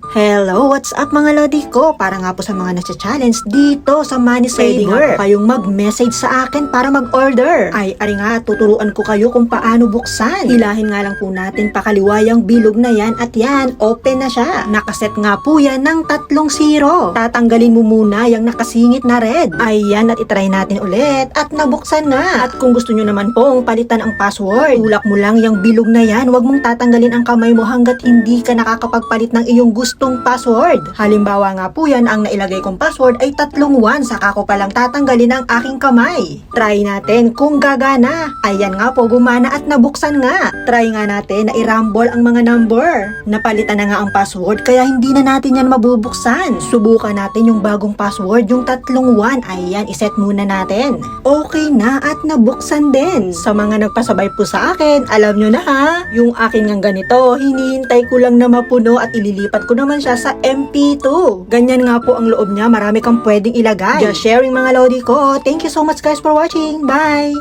Hello, what's up mga lodi ko? Para nga po sa mga nasa-challenge dito sa Money Saver. Pwede nga po kayong mag-message sa akin para mag-order. Ari nga, tuturuan ko kayo kung paano buksan. Hilahin nga lang po natin pakaliwa yung bilog na yan at yan, open na siya. Nakaset nga po yan ng 3 0. Tatanggalin mo muna yung nakasingit na red. Ayan, at itry natin ulit at nabuksan nga. At kung gusto nyo naman pong palitan ang password, tulak mo lang yung bilog na yan. Huwag mong tatanggalin ang kamay mo hanggat hindi ka nakakapagpalit ng iyong gustong password. Halimbawa nga po yan, ang nailagay kong password ay 3 1, saka ko palang tatanggalin ang aking kamay. Try natin kung gagana. Ayan nga po, gumana at nabuksan nga. Try nga natin na i-rumble ang mga number. Napalitan na nga ang password kaya hindi na natin yan mabubuksan. Subukan natin yung bagong password, yung 3 1. Ayan, iset muna natin. Okay na at nabuksan din. Sa mga nagpasabay po sa akin, alam nyo na ha, yung akin ngang ganito, hinihintay ko lang na mapuno at ililipat ko naman siya sa MP2. Ganyan nga po ang loob niya, marami kang pwedeng ilagay. Just sharing mga lodi ko. Thank you so much guys for watching. Bye!